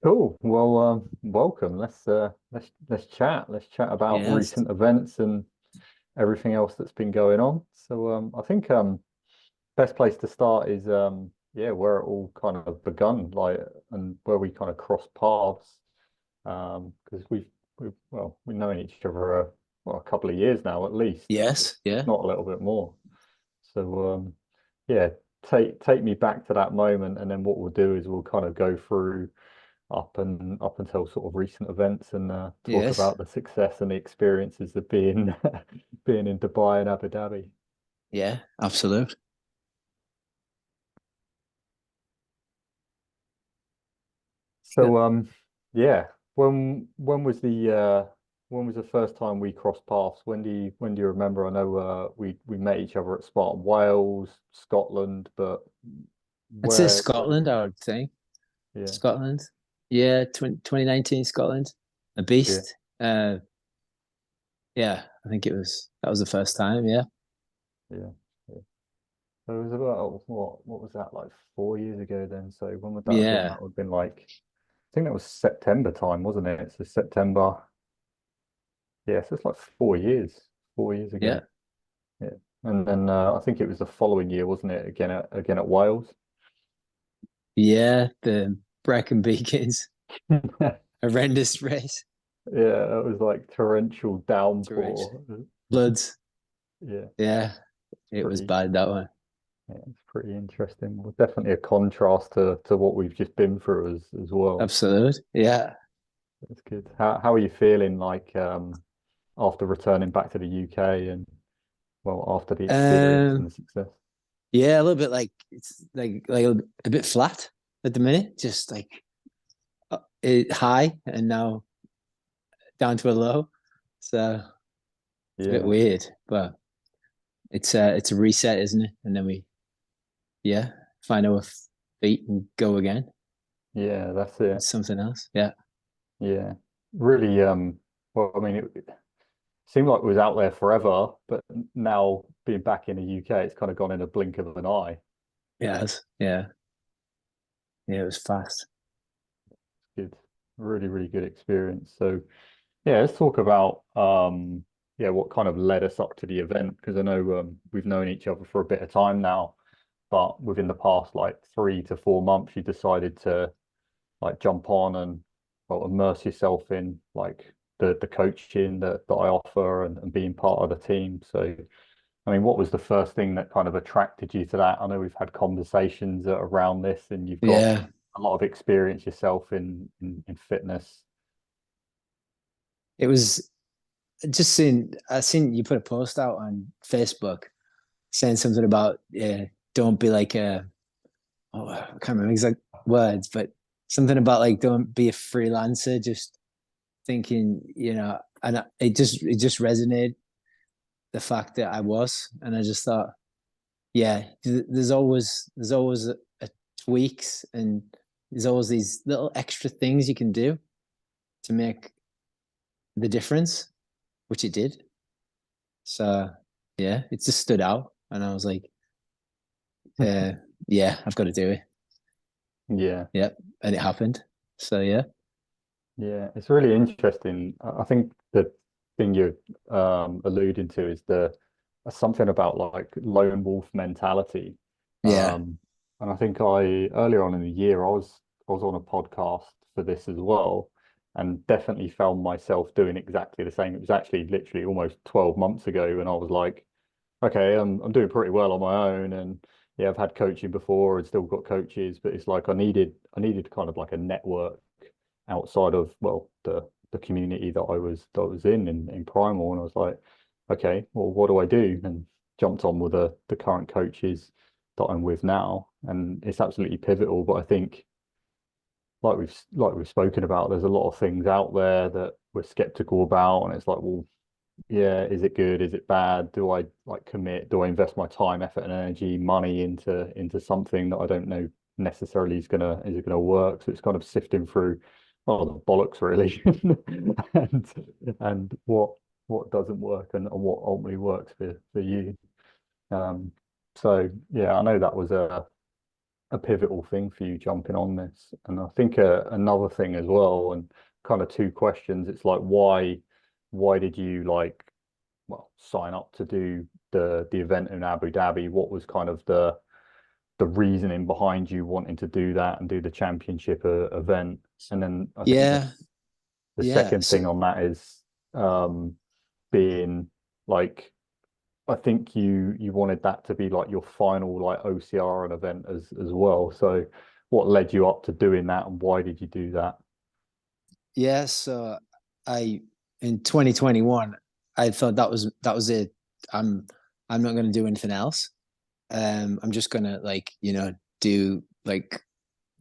Cool. Well, welcome. Let's chat. Let's chat about Yes. recent events and everything else that's been going on. So, I think best place to start is yeah, where it all kind of begun, like, and where we kind of crossed paths. Because we've known each other a couple of years now at least, Yes. if Yeah. not a little bit more. So, yeah, take me back to that moment, and then what we'll do is we'll kind of go through up until sort of recent events and talk Yes. about the success and the experiences of being being in Dubai and Abu Dhabi. Yeah. Absolute. So yeah, when was the first time we crossed paths? When do you remember? I know we met each other at Spartan, Wales, Scotland, but I'd say where did Scotland, I would think. yeah, Scotland. Yeah. 2019 Scotland. A yeah, beast. Yeah. I think that was the first time. Yeah. yeah, yeah. So it was about what was that, like 4 years ago then? So when would that have been? Yeah. That would have been like, I think that was September time, wasn't it? So September. Yeah, so it's like 4 years, 4 years ago. Yeah. Yeah. And then I think it was the following year, wasn't it? Again at Wales. Yeah. The Brecon Beacons. Horrendous race. Yeah, it was like torrential Torrential. downpour. Floods. Yeah, Yeah. It was pretty bad that one. yeah, it's pretty interesting. Well, definitely a contrast to what we've just been through as well. Absolute. Yeah. That's good. How are you feeling like after returning back to the UK and well after the experience and Um, the success? yeah, a little bit like it's like a bit flat at the minute. Just like high and now down to a low. So it's a bit Yeah, weird, but it's a reset, isn't it? And then we yeah find our feet and go again. yeah, that's it. It's something else. Yeah, Yeah, really. Well, I mean, it seemed like it was out there forever, but now being back in the UK, it's kind of gone in a blink of an eye. yes, yeah. It was fast. Good, really, really good experience. So, yeah, let's talk about yeah, what kind of led us up to the event because I know we've known each other for a bit of time now, but within the past like 3 to 4 months, you decided to like jump on and well immerse yourself in like the coaching that I offer and being part of the team. So I mean, what was the first thing that kind of attracted you to that? I know we've had conversations around this and you've got Yeah, a lot of experience yourself in fitness. it was just seen. I seen you put a post out on Facebook saying something about don't be like a I can't remember exact words, but something about like don't be a freelancer. Just thinking, and it just resonated the fact that I was, and I just thought, yeah, there's always a tweaks, and there's always these little extra things you can do to make the difference, which it did. So yeah, it just stood out, and I was like, uh, yeah, I've got to do it. Yeah, Yeah, and it happened. So yeah, yeah, it's really interesting. I think the thing you're alluding to is the something about like lone wolf mentality. yeah, Um, and I think I earlier on in the year I was on a podcast for this as well, and definitely found myself doing exactly the same. It was actually literally almost 12 months ago, and I was like, okay, I'm doing pretty well on my own, and yeah, I've had coaching before and still got coaches, but it's like I needed kind of like a network outside of well the community that I was in Primal, and I was like, okay, well, what do I do? And jumped on with the current coaches that I'm with now, and it's absolutely pivotal. But I think like we've spoken about, there's a lot of things out there that we're skeptical about, and it's like, well, yeah, is it good? Is it bad? Do I like commit? Do I invest my time, effort, and energy, money into something that I don't know necessarily is it gonna work? So it's kind of sifting through oh the bollocks really, and what doesn't work and what ultimately works for you. Um, so yeah, I know that was a pivotal thing for you jumping on this. And I think another thing as well, and kind of two questions. It's like why did you like well sign up to do the event in Abu Dhabi? What was kind of the reasoning behind you wanting to do that and do the championship event? And then I think Yeah, the yeah. second So thing on that is being like I think you wanted that to be like your final like OCR and event as well. So what led you up to doing that and why did you do that? yeah, so I in 2021, I thought that was it. I'm I'm not gonna do anything else. I'm just gonna like, do like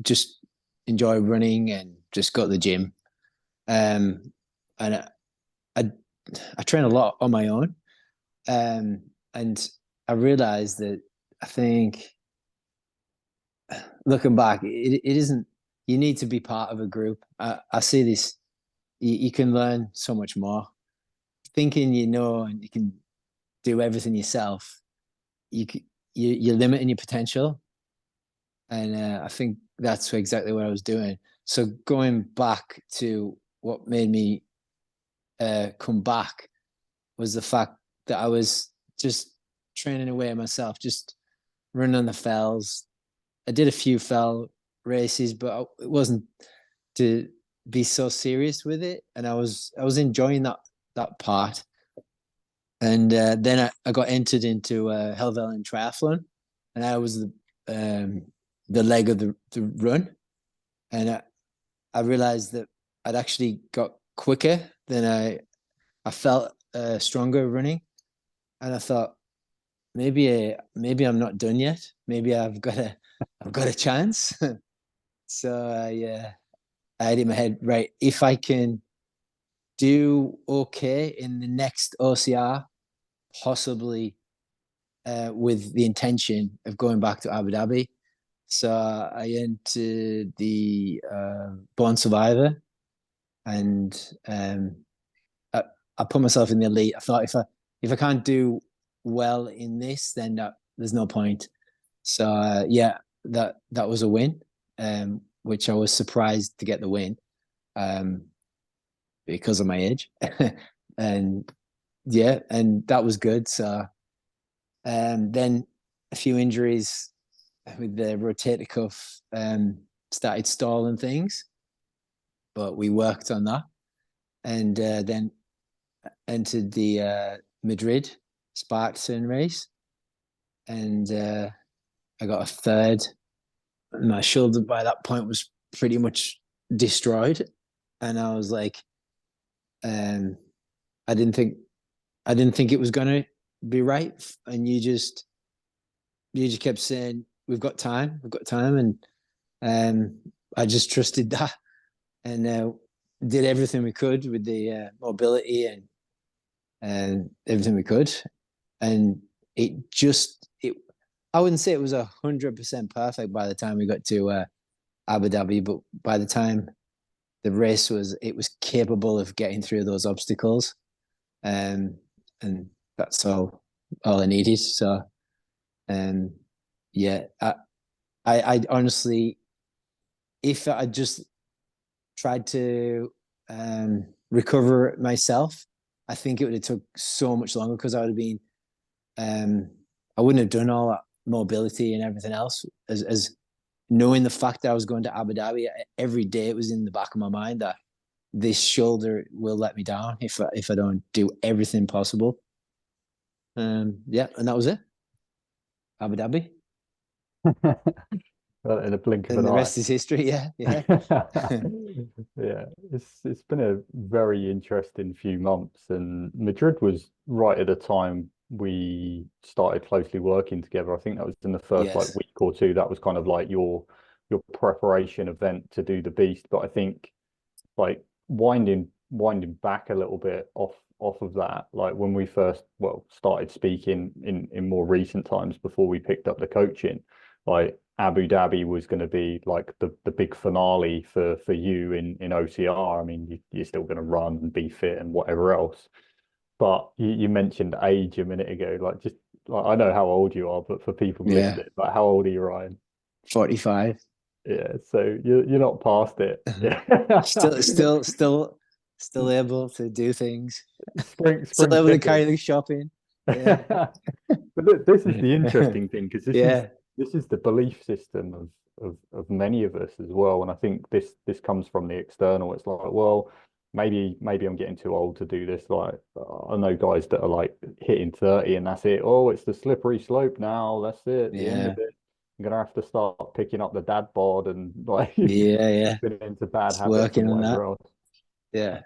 just enjoy running and just go to the gym. Um, and I I train a lot on my own. And I realized that I think looking back, it isn't. You need to be part of a group. I see this. You can learn so much more. Thinking and you can do everything yourself. You you're limiting your potential, and I think that's exactly what I was doing. So going back to what made me come back was the fact that I was just training away myself, just running on the fells. I did a few fell races, but it wasn't to be so serious with it, and I was enjoying that part. And then I got entered into Helvellyn Triathlon, and I was the leg of the run, and I realized that I'd actually got quicker than I felt stronger running, and I thought maybe I'm not done yet. Maybe I've got a chance. So I had in my head, right, if I can do okay in the next OCR, possibly with the intention of going back to Abu Dhabi. So I entered the Born Survivor, and I, I put myself in the elite. I thought if I can't do well in this, then there's no point. So yeah, that was a win, which I was surprised to get the win, um, because of my age, and yeah, and that was good. So then a few injuries with the rotator cuff started stalling things, but we worked on that, and then entered the Madrid Spartan race, and I got a third. My shoulder by that point was pretty much destroyed, and I was like, um, I didn't think it was gonna be right, and you just kept saying we've got time, and I just trusted that, and did everything we could with the mobility and everything we could, and it. I wouldn't say it was 100% perfect by the time we got to Abu Dhabi, but by the time the race it was capable of getting through those obstacles, um, and that's all I needed. So, um, yeah, I honestly, if I just tried to recover myself, I think it would have took so much longer because I would have been, I wouldn't have done all that mobility and everything else as knowing the fact that I was going to Abu Dhabi every day. It was in the back of my mind that this shoulder will let me down if I don't do everything possible. Yeah, and that was it. Abu Dhabi, In a blink of and an the eye. rest is history. Yeah, yeah, Yeah, it's been a very interesting few months, and Madrid was right at the time we started closely working together. I think that was in the first like yes, week or two. That was kind of like your preparation event to do the beast. But I think like winding back a little bit off of that, like when we first started speaking in more recent times before we picked up the coaching, like Abu Dhabi was going to be like the big finale for you in OCR. I mean, you're still going to run and be fit and whatever else. But you mentioned age a minute ago. Like just like I know how old you are, but for people yeah. listening, like how old are you, Ryan? 45. Yeah, so you're not past it. Yeah. Still, still able to do things. Still Spring able to chicken. carry the shopping. Yeah, But this is the interesting thing, because yeah, this is the belief system of many of us as well. And I think this comes from the external. It's like, well, maybe I'm getting too old to do this. Like, I know guys that are like hitting 30 and that's it. Oh, it's the slippery slope now. That's it. The end of yeah, it. I'm gonna have to start picking up the dad bod and like yeah, yeah. slipping into bad Just habits and working on that. whatever else. Yeah,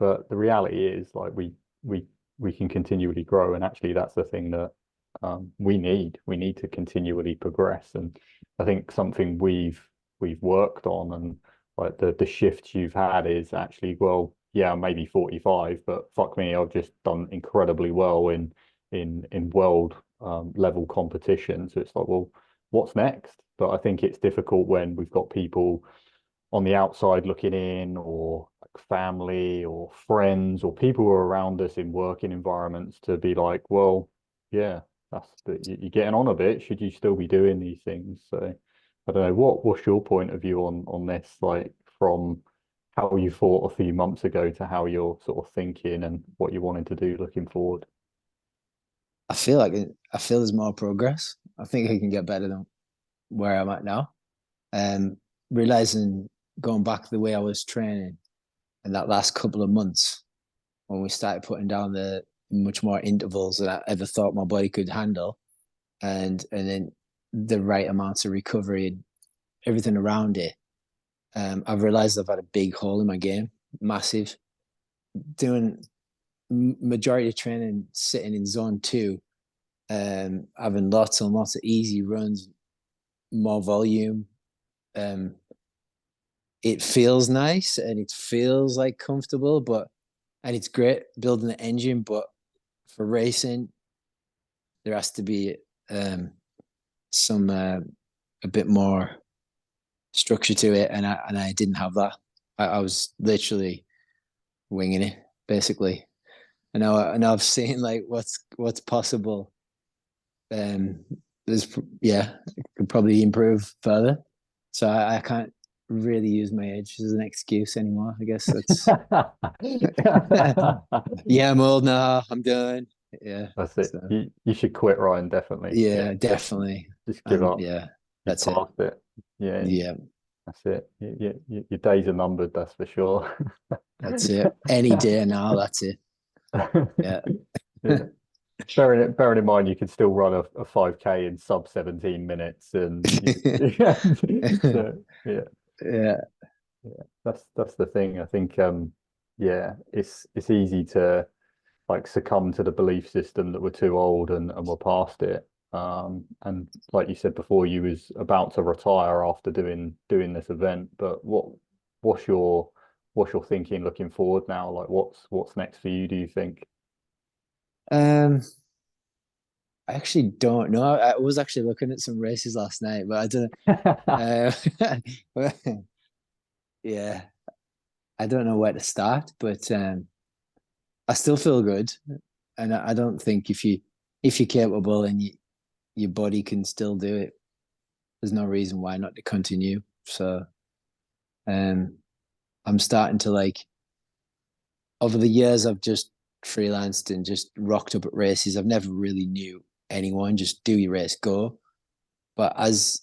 But the reality is, like, we we can continually grow, and actually, that's the thing that we need. We need to continually progress, and I think something we've worked on, and like the shift you've had is actually, well, yeah, maybe 45, but fuck me, I've just done incredibly well in world level competition. So it's like, well, what's next? But I think it's difficult when we've got people on the outside looking in, or like family or friends or people who are around us in working environments, to be like, well, yeah, you're getting on a bit. Should you still be doing these things? So I don't know. What's your point of view on this? Like, from how you thought a few months ago to how you're sort of thinking and what you wanted to do looking forward. I feel there's more progress. I think I can get better than where I'm at now. Um, Realizing going back the way I was training in that last couple of months when we started putting down the much more intervals than I ever thought my body could handle, and then the right amounts of recovery and everything around it. I've realized I've had a big hole in my game, massive. Doing majority of training sitting in zone two, having lots and lots of easy runs, more volume. Um, it feels nice and it feels like comfortable, but and it's great building the engine. But for racing, there has to be some a bit more structure to it, and I didn't have that. I was literally winging it basically. And I've seen like what's possible. There's yeah, it could probably improve further. So I can't really use my age as an excuse anymore. I guess that's yeah, I'm old now. I'm done. Yeah. That's it. So You should quit, Ryan. Definitely. Yeah, yeah, definitely. just give And up. yeah, You've that's it. passed it. Yeah, Yeah, that's it. Your days are numbered, that's for sure. that's it. Any day now, that's it. Yeah. Yeah. Bearing in mind, you can still run a 5K in sub 17 minutes, and so yeah, Yeah. yeah. That's the thing. I think yeah, it's easy to like succumb to the belief system that we're too old and we're past it. And like you said before, you was about to retire after doing this event. But what's your what's your thinking looking forward now? Like, what's next for you, do you think? Um, I actually don't know. I was actually looking at some races last night, but I don't know. Yeah, I don't know where to start, but I still feel good, and I don't think if you're capable and your body can still do it, there's no reason why not to continue. So um, I'm starting to like over the years I've just freelanced and just rocked up at races. I've never really knew anyone. Just do your race, go. But as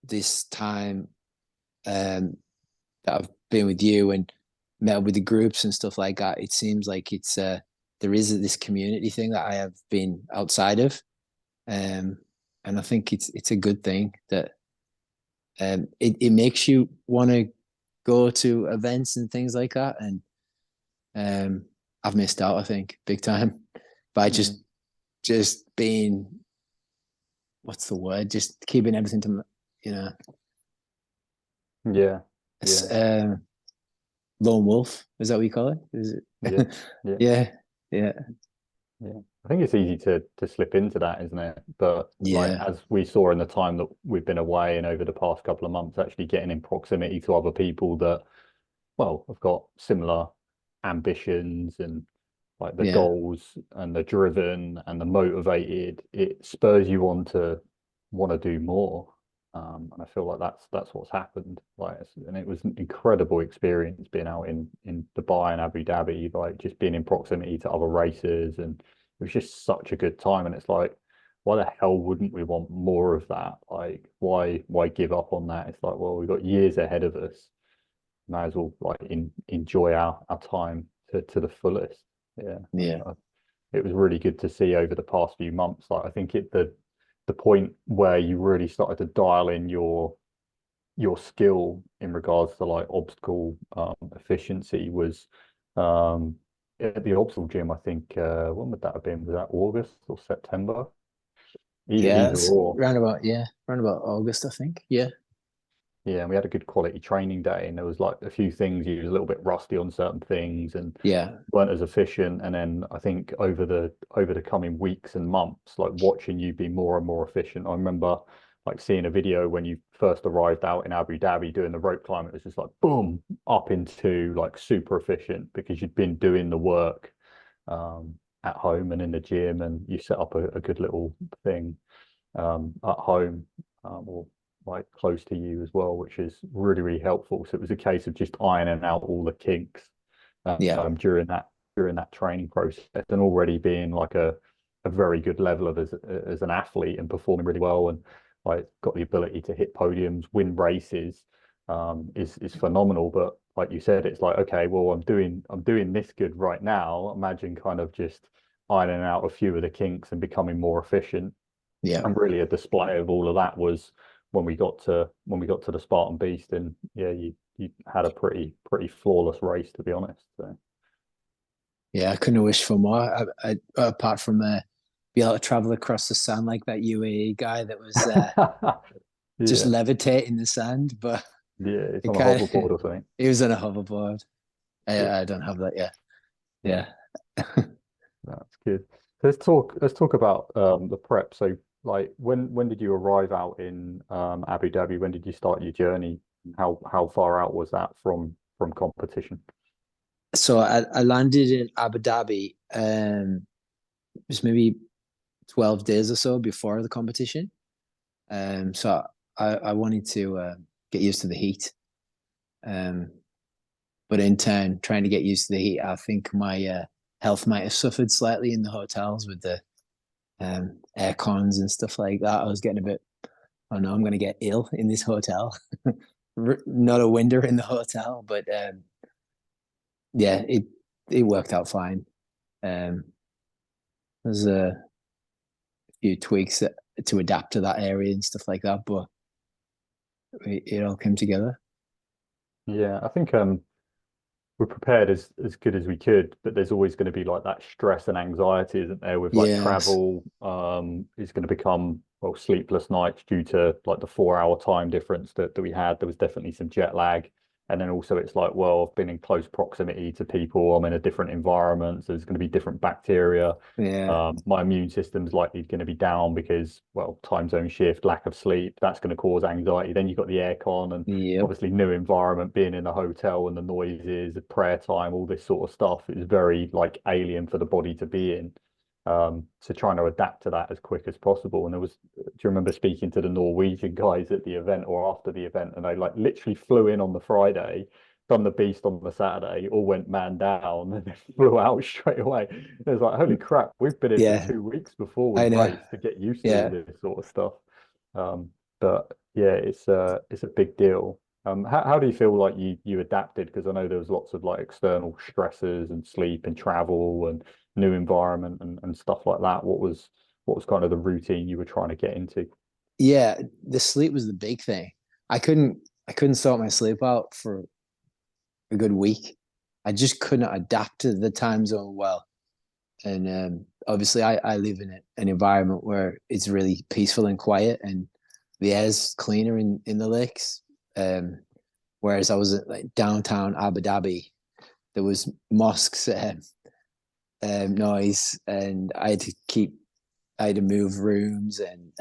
this time that I've been with you and met up with the groups and stuff like that, it seems like it's there is this community thing that I have been outside of, um, and I think it's a good thing that it makes you want to go to events and things like that, and um, I've missed out, I think, big time by Mm. just being what's the word, just keeping everything to you know Yeah, yeah, lone wolf. Is that what you call it? Is yeah, it? yeah, Yeah, yeah, yeah. I think it's easy to slip into that, isn't it? But like, yeah, as we saw in the time that we've been away and over the past couple of months, actually getting in proximity to other people that, well, have got similar ambitions, and like the yeah, goals and the driven and the motivated, it spurs you on to want to do more. And I feel like that's what's happened. Like, and it was an incredible experience being out in Dubai and Abu Dhabi, like just being in proximity to other races, and it was just such a good time. And it's like, why the hell wouldn't we want more of that? Like, why give up on that? It's like, well, we've got years ahead of us. Might as well like enjoy our time to the fullest. Yeah, Yeah. it was really good to see over the past few months. Like, I think the point where you really started to dial in your skill in regards to like obstacle efficiency was at the obstacle gym. I think when would that have been? Was that August or September? Yeah, Either it's or. round about August, I think. Yeah. Yeah, and we had a good quality training day, and there was like a few things you was a little bit rusty on certain things and Yeah. weren't as efficient. And then I think over the coming weeks and months, like watching you be more and more efficient. I remember like seeing a video when you first arrived out in Abu Dhabi doing the rope climb. It was just like boom up into like super efficient because you'd been doing the work at home and in the gym, and you set up a good little thing at home or like close to you as well, which is really, really helpful. So it was a case of just ironing out all the kinks Yeah. during that training process, and already being like a very good level of as an athlete and performing really well, and like got the ability to hit podiums, win races, is phenomenal. But like you said, it's like, okay, well, I'm doing this good right now. Imagine kind of just ironing out a few of the kinks and becoming more efficient. Yeah. And really a display of all of that was when we got to the Spartan Beast, and yeah, you had a pretty flawless race, to be honest. So Yeah. I couldn't wish for more. Apart from be able to travel across the sand like that UAE guy that was just yeah, levitating the sand, but yeah, it's it on a kind of hoverboard or something. he was on a hoverboard. Yeah, I don't have that yet. yeah, Yeah. that's good. Let's talk about the prep. So like when did you arrive out in Abu Dhabi? When did you start your journey? How far out was that from competition? So I landed in Abu Dhabi just maybe 12 days or so before the competition. So I wanted to get used to the heat. Um, but in turn, trying to get used to the heat, I think my health might have suffered slightly in the hotels with the air cons and stuff like that. I was getting a bit, oh no, I'm going to get ill in this hotel. Not a window in the hotel, but yeah, it worked out fine. Um, there's a few tweaks to adapt to that area and stuff like that, but it all came together. Yeah, I think we're prepared as good as we could, but there's always going to be like that stress and anxiety, isn't there, with like Yes. travel. Is going to become, well, sleepless nights due to like the 4 hour time difference that we had. There was definitely some jet lag. And then also it's like, well, I've been in close proximity to people. I'm in a different environment, so there's going to be different bacteria. Yeah. My immune system's likely going to be down because, well, time zone shift, lack of sleep, that's going to cause anxiety. Then you've got the aircon and Yep. obviously new environment, being in a hotel and the noises, the prayer time, all this sort of stuff is very like alien for the body to be in. So trying to adapt to that as quick as possible. And do you remember speaking to the Norwegian guys at the event or after the event? And they like literally flew in on the Friday, done the beast on the Saturday, all went man down, and then flew out straight away. It was like, holy crap, we've been in for Yeah. 2 weeks before we I know. race to get used to all Yeah. this sort of stuff. Um, but yeah, it's a big deal. How do you feel like you adapted? Because I know there was lots of like external stresses and sleep and travel and new environment and stuff like that. What was kind of the routine you were trying to get into? Yeah. The sleep was the big thing. I couldn't sort my sleep out for a good week. I just couldn't adapt to the time zone well. And obviously, I live in an environment where it's really peaceful and quiet, and the air's cleaner in the lakes. Whereas I was at like downtown Abu Dhabi, there was mosques, noise, and I had to move rooms, and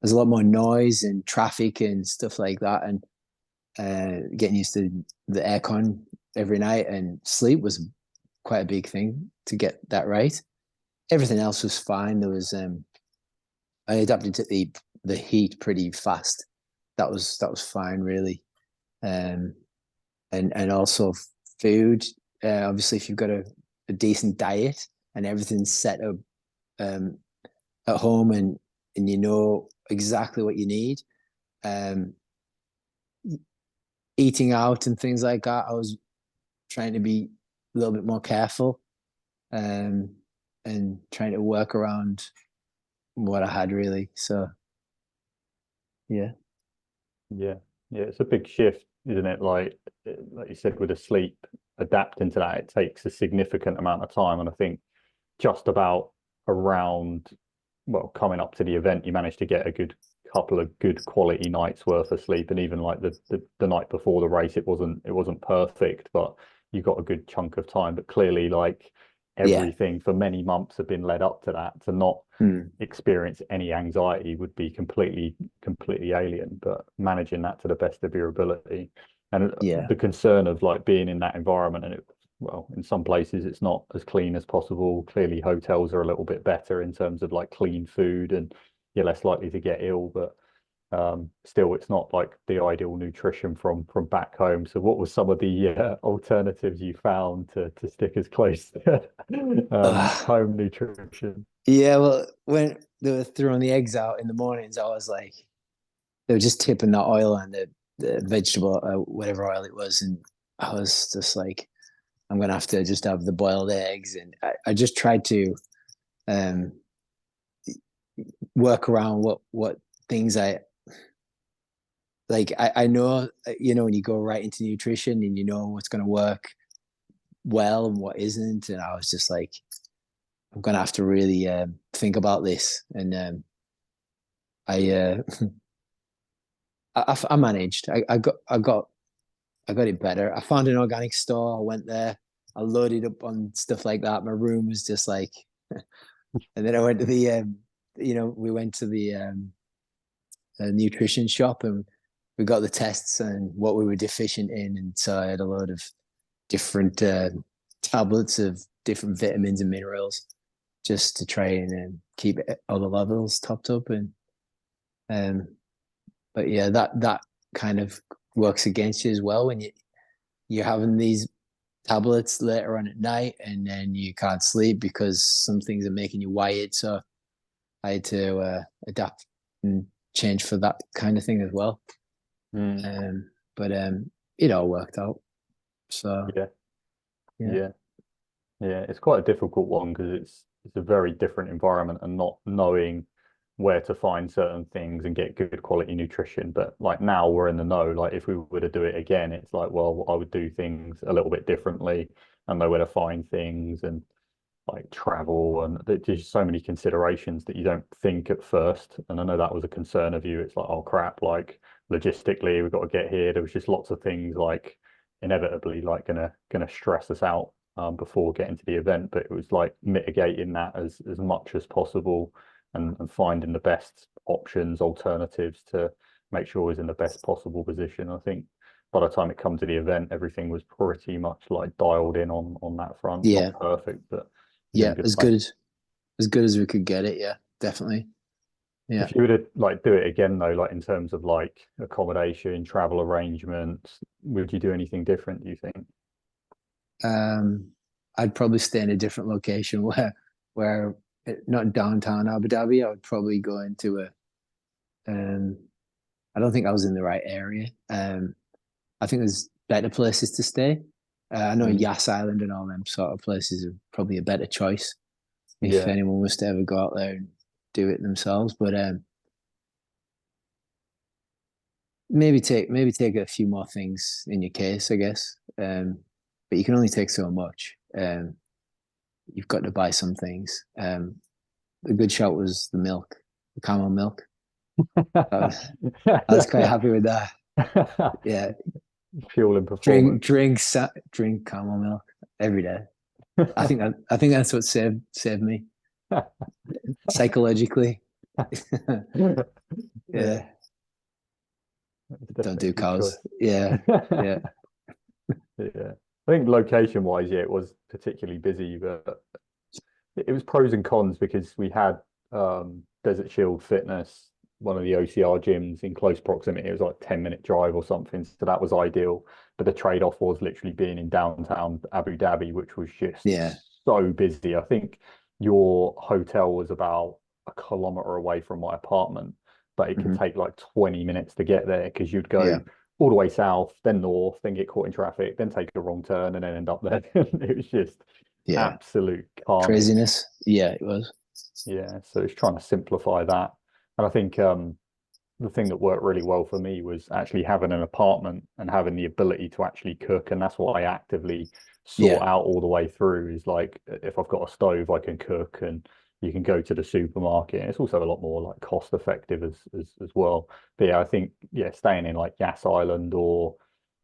there's a lot more noise and traffic and stuff like that, and getting used to the aircon every night, and sleep was quite a big thing to get that right. Everything else was fine. There was I adapted to the the heat pretty fast. That was fine, really. Um, and also food. Obviously, if you've got a decent diet and everything's set up um, at home, and you know exactly what you need, um, eating out and things like that, I was trying to be a little bit more careful, um, and trying to work around what I had, really. So yeah, Yeah, yeah, it's a big shift, isn't it? Like you said, with the sleep, adapting to that, it takes a significant amount of time. And I think just about around, well, coming up to the event, you managed to get a good couple of good quality nights worth of sleep. And even like the night before the race, it wasn't perfect, but you got a good chunk of time. But clearly, like yeah, everything for many months have been led up to that, to not mm, experience any anxiety would be completely alien. But managing that to the best of your ability, and yeah, the concern of like being in that environment, and well, in some places it's not as clean as possible. Clearly, hotels are a little bit better in terms of like clean food, and you're less likely to get ill. But still, it's not like the ideal nutrition from back home. So, what were some of the alternatives you found to stick as close to home nutrition? yeah. Well, when they were throwing the eggs out in the mornings, I was like, they were just tipping that oil on the vegetable, whatever oil it was, and I was just like, I'm gonna have to just have the boiled eggs, and I just tried to um, work around what things I like. I know, when you go right into nutrition and you know what's gonna work well and what isn't, and I was just like, I'm gonna have to really think about this, and I, I managed. I got it better. I found an organic store. I went there. I loaded up on stuff like that. My room was just like, and then I went to we went to the nutrition shop, and we got the tests and what we were deficient in. And so I had a load of different tablets of different vitamins and minerals just to try and keep all the levels topped up. And but yeah, that kind of works against you as well when you're having these tablets later on at night, and then you can't sleep because some things are making you wired. So I had to adapt and change for that kind of thing as well. Mm, But it all worked out. So yeah, yeah, yeah. Yeah, it's quite a difficult one because it's a very different environment, and not knowing where to find certain things and get good quality nutrition. But like now we're in the know. Like if we were to do it again, it's like, well, I would do things a little bit differently and know where to find things, and like travel, and there's just so many considerations that you don't think at first. And I know that was a concern of you. It's like, oh crap, like logistically we've got to get here. There was just lots of things like inevitably like gonna stress us out before getting to the event. But it was like mitigating that as much as possible, and finding the best options, alternatives to make sure we're in the best possible position. I think by the time it come to the event, everything was pretty much like dialed in on that front. yeah, Not perfect, but you're in yeah. a good As place. good as we could get it. Yeah, definitely. Yeah. If you were to like do it again though, like in terms of like accommodation, travel arrangements, would you do anything different, do you think? Um, I'd probably stay in a different location where not downtown Abu Dhabi. I would probably go into a um. I don't think I was in the right area. I think there's better places to stay. I know Mm. Yas Island and all them sort of places are probably a better choice if Yeah. anyone was to ever go out there and do it themselves. But maybe take a few more things in your case, I guess. But you can only take so much. You've got to buy some things. The good shout was the milk, the camel milk. I was quite happy with that. Yeah, Fuel and drink performance. drink drink camel milk every day. I think that's what saved me psychologically. Yeah, Yeah, it's don't definitely do a good cows. choice. Yeah, yeah, Yeah. I think location wise, yeah, it was particularly busy, but it was pros and cons because we had Desert Shield Fitness one of the OCR gyms in close proximity. It was like 10-minute drive or something. So that was ideal. But the trade-off was literally being in downtown Abu Dhabi, which was just Yeah. so busy. I think your hotel was about a kilometer away from my apartment, but it could Hmm. take like 20 minutes to get there because you'd Yeah. go all the way south, then north, then get caught in traffic, then take a wrong turn and then end up there. It was just Yeah. absolute carnage. Craziness. Yeah, it was. Yeah, so it's trying to simplify that. And I think the thing that worked really well for me was actually having an apartment and having the ability to actually cook. And that's what I actively Yeah. sort out all the way through is like if I've got a stove, I can cook and you can go to the supermarket. And it's also a lot more like cost effective as well. But yeah, I think yeah, staying in like Yas Island or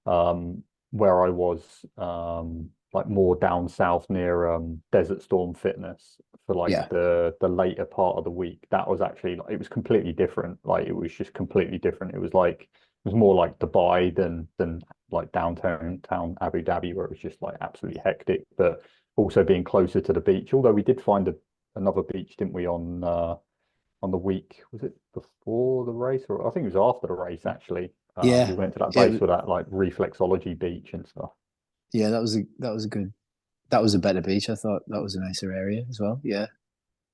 um where I was like more down south near Desert Storm Fitness for like Yeah. the later part of the week. That was actually like it was completely different. Like it was just completely different. It was like it was more like Dubai than like downtown Abu Dhabi where it was just like absolutely hectic, but also being closer to the beach. Although we did find another beach, didn't we, on the week, was it before the race or I think it was after the race actually. We Yeah. went to that Yeah. place with that like reflexology beach and stuff. Yeah. That was a good, that was a better beach. I thought that was a nicer area as well. Yeah.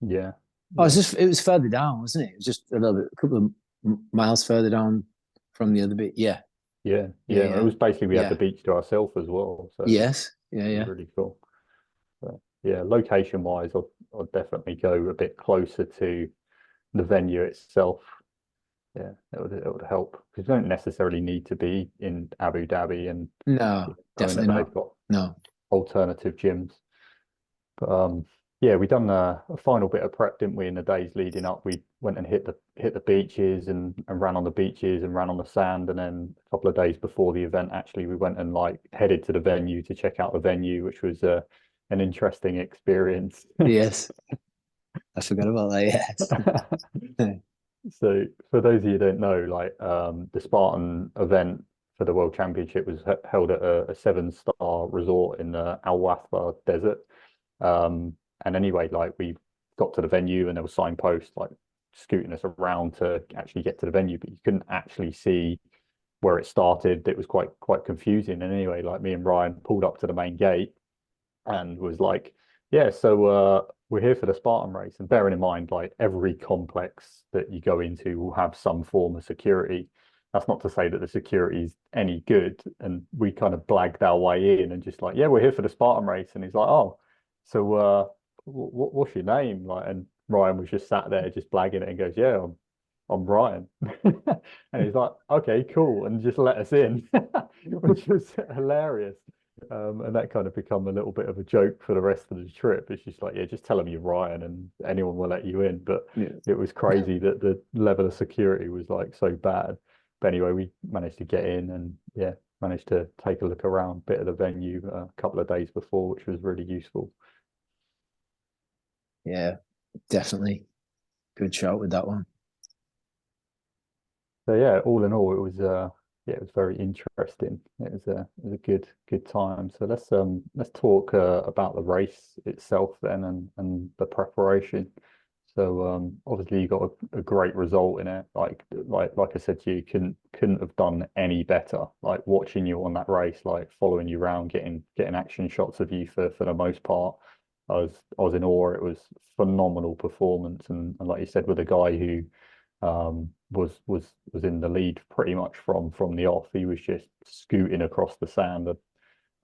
Yeah, Oh, yeah. it was further down, wasn't it? It was just a little bit, a couple of miles further down from the other beach. Yeah. Yeah, Yeah. yeah. It Yeah. was basically we had the Yeah. beach to ourselves as well, so Yes. Yeah. it was Yeah. really cool. But yeah, location wise, I'd definitely go a bit closer to the venue itself. Yeah, it would help because you don't necessarily need to be in Abu Dhabi and No, knowing that definitely they've not. got No. alternative gyms. But yeah, we done a final bit of prep, didn't we? In the days leading up, we went and hit the beaches and ran on the beaches and ran on the sand. And then a couple of days before the event, actually, we went and like headed to the venue to check out the venue, which was an interesting experience. Yes. I forgot about that. Yes. So for those of you who don't know, like the Spartan event for the World Championship was held at a seven-star resort in the Al Wathba Desert. And anyway, like we got to the venue and there was signposts like scooting us around to actually get to the venue, but you couldn't actually see where it started. It was quite confusing. And anyway, like me and Ryan pulled up to the main gate and was like, yeah, so we're here for the Spartan race. And bearing in mind, like every complex that you go into will have some form of security. That's not to say that the security is any good. And we kind of blagged our way in and just like, yeah, we're here for the Spartan race. And he's like, oh, so what's your name? Like, and Ryan was just sat there just blagging it and goes, yeah, I'm Ryan. And he's like, okay, cool. And just let us in, which was hilarious. And that kind of become a little bit of a joke for the rest of the trip. It's just like, yeah, just tell them you're Ryan and anyone will let you in. But Yeah. it was crazy that the level of security was like so bad. But anyway, we managed to get in and yeah, managed to take a look around a bit of the venue a couple of days before, which was really useful. Yeah. Definitely. Good shot with that one. So yeah, all in all, it was yeah, it was very interesting. It was a good time. So let's talk about the race itself then and the preparation. So obviously you got a great result in it. Like I said to you, couldn't have done any better. Like watching you on that race, like following you around, getting action shots of you for the most part. I was in awe. It was phenomenal performance, and like you said, with a guy who was in the lead pretty much from the off. He was just scooting across the sand.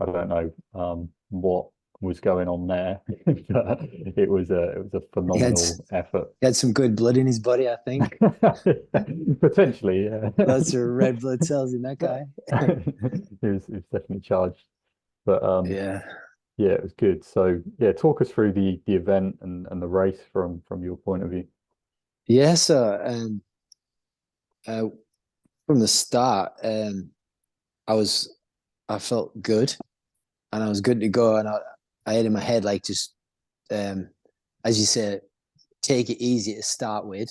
I don't know what was going on there, but it was a He had, phenomenal effort. he had some good blood in his body, I think. Potentially, yeah. Lots of red blood cells in that guy. He was definitely charged, but Yeah. yeah, it was good. So yeah, talk us through the event and the race from your point of view. Yeah. So uh, from the start, I was I felt good and I was good to go. And I had in my head like just as you said, take it easy to start with,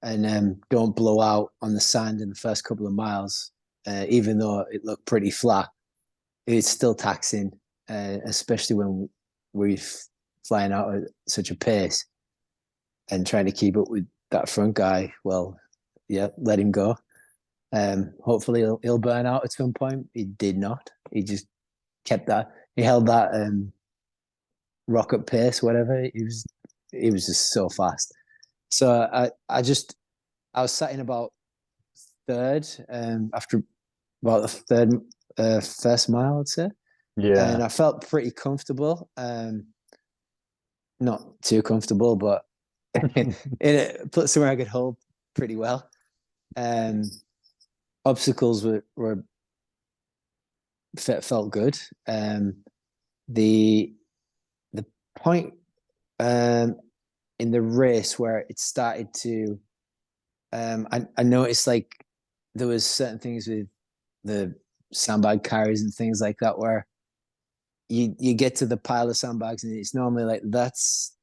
and don't blow out on the sand in the first couple of miles. Even though it looked pretty flat, it's still taxing, especially when we're flying out at such a pace and trying to keep up with that front guy. Well, yeah, let him go. Hopefully he'll burn out at some point. He did not. He just kept that. He held that rocket pace, whatever. He was just so fast. So I was sat in about third after about the third first mile, I'd say, and Yeah. I felt pretty comfortable. Not too comfortable, but in it put somewhere I could hold pretty well. Um, Obstacles were felt good. The the point um, in the race where it started to, I noticed like there was certain things with the sandbag carries and things like that where you get to the pile of sandbags and it's normally like that's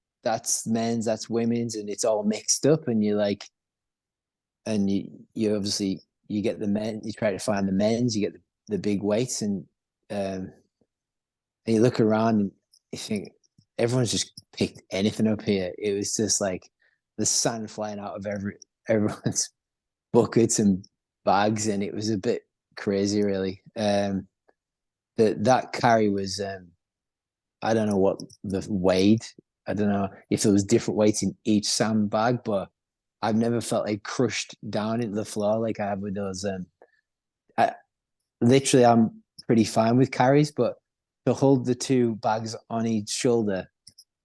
men's, that's women's, and it's all mixed up, and you like, and you obviously you get the men, you try to find the men's, you get the big weights, um, and you look around and you think everyone's just picked anything up here. It was just like the sand flying out of everyone's buckets and bags, and it was a bit crazy, really. That carry was, I don't know what the weighed. I don't know if there was different weights in each sandbag, but I've never felt like crushed down into the floor like I have with those. I, Literally, I'm pretty fine with carries, but to hold the two bags on each shoulder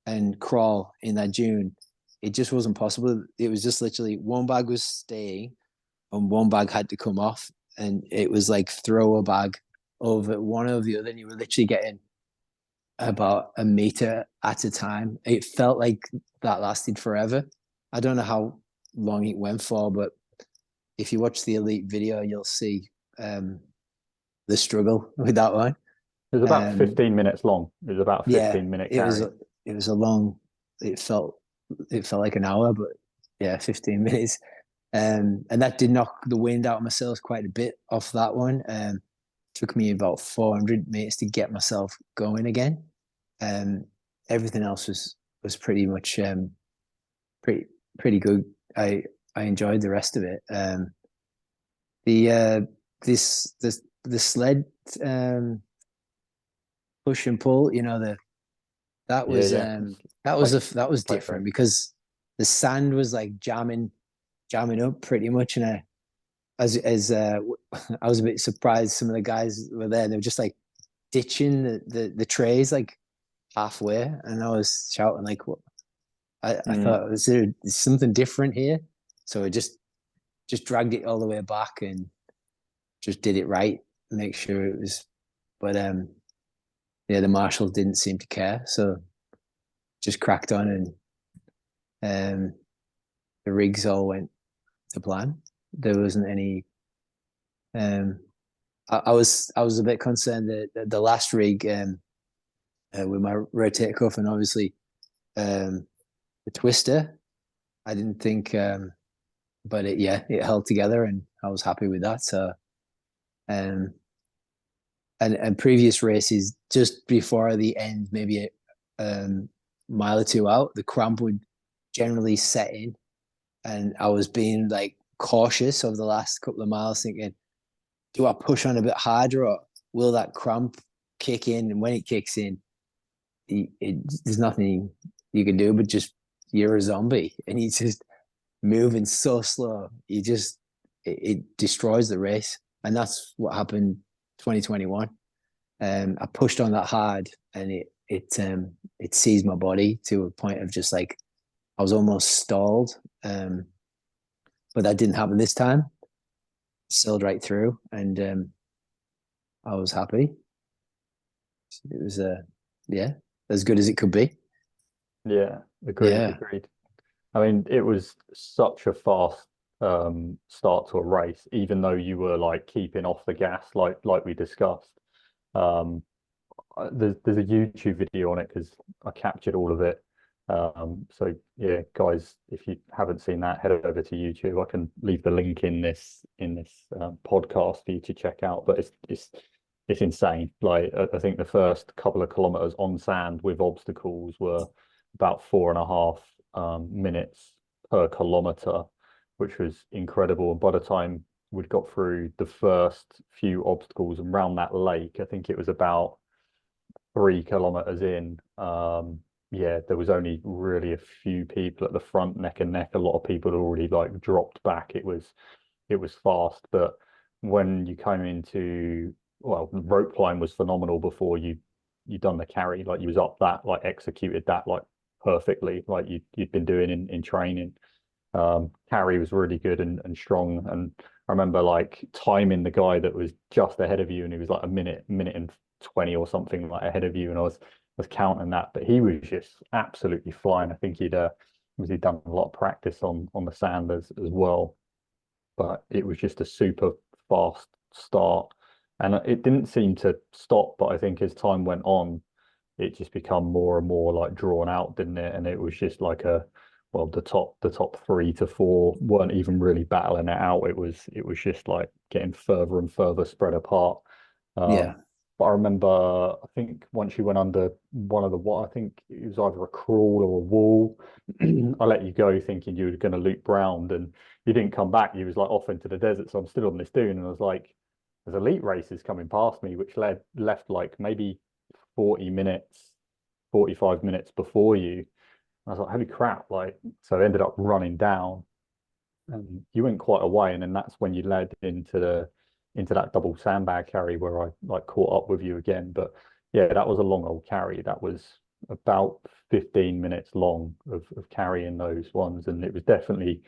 and crawl in that dune, it just wasn't possible. It was just literally one bag was staying and one bag had to come off. And it was like throw a bag over one over the other. And you were literally getting about a meter at a time. It felt like that lasted forever. I don't know how long it went for, but if you watch the elite video, you'll see the struggle with that one. It was about Um, 15 minutes long. It was about a yeah, 15-minute it was carry. it was a long. It felt like an hour, but yeah, 15 minutes. And that did knock the wind out of myself quite a bit off that one. Took me about 400 meters to get myself going again. Um, Everything else was pretty much pretty pretty good. I enjoyed the rest of it. The the sled push and pull, that Yeah, was yeah. um It's like that was quite different great. because the sand was like jamming up pretty much, and I was a bit surprised some of the guys were there. They were just like ditching the trays like halfway, and I was shouting like, "What?" I Mm. thought, "Is there something different here?" So I just dragged it all the way back and just did it right, make sure it was. But yeah, the marshals didn't seem to care, so just cracked on, and um, the rigs all went to plan. There wasn't any. Um, I was a bit concerned that the last rig with my rotator cuff and obviously the twister. I didn't think, but it held together, and I was happy with that. So, um, and previous races just before the end, maybe a mile or two out, the cramp would generally set in, and I was being like cautious over the last couple of miles, thinking, do I push on a bit harder or will that cramp kick in? And when it kicks in, there's nothing you can do but just you're a zombie and you just moving so slow. It destroys the race, and that's what happened 2021. I pushed on that hard, and it seized my body to a point of just like I was almost stalled. But that didn't happen this time. Sailed right through, and I was happy. It was yeah, as good as it could be. Yeah, agreed, Yeah, agreed. I mean, it was such a fast start to a race, even though you were like keeping off the gas, like we discussed. Um, there's a YouTube video on it because I captured all of it. So yeah, guys, if you haven't seen that, head over to YouTube. I can leave the link in this podcast for you to check out. But it's insane. Like I think the first couple of kilometers on sand with obstacles were about 4.5 minutes per kilometer, which was incredible. And by the time we'd got through the first few obstacles around that lake, I think it was about 3 kilometers in. Yeah, there was only really a few people at the front, neck and neck. A lot of people had already like dropped back. It was fast, but when you came into, well, the rope climb was phenomenal before you done the carry. Like you was up that, like executed that like perfectly, like you'd been doing in training. Carry was really good and strong. And I remember like timing the guy that was just ahead of you, and he was like a minute and 20 or something like ahead of you, and I was counting that, but he was just absolutely flying. I think he'd done a lot of practice on the sand as well, but it was just a super fast start, and it didn't seem to stop. But I think as time went on, it just become more and more like drawn out, didn't it? And it was just like well, the top 3 to 4 weren't even really battling it out. It was just like getting further and further spread apart. Yeah. Um, but I remember, I think once you went under one of the what I think it was either a crawl or a wall, I let you go thinking you were going to loop round, and you didn't come back. You was like off into the desert. So I'm still on this dune, and I was like, there's elite races coming past me, which left like maybe 40 minutes, 45 minutes before you. I was like, holy crap. Like, so I ended up running down, and you went quite a way. And then that's when you led into that double sandbag carry where I like caught up with you again. But yeah, that was a long old carry. That was about 15 minutes long of carrying those ones. And it was definitely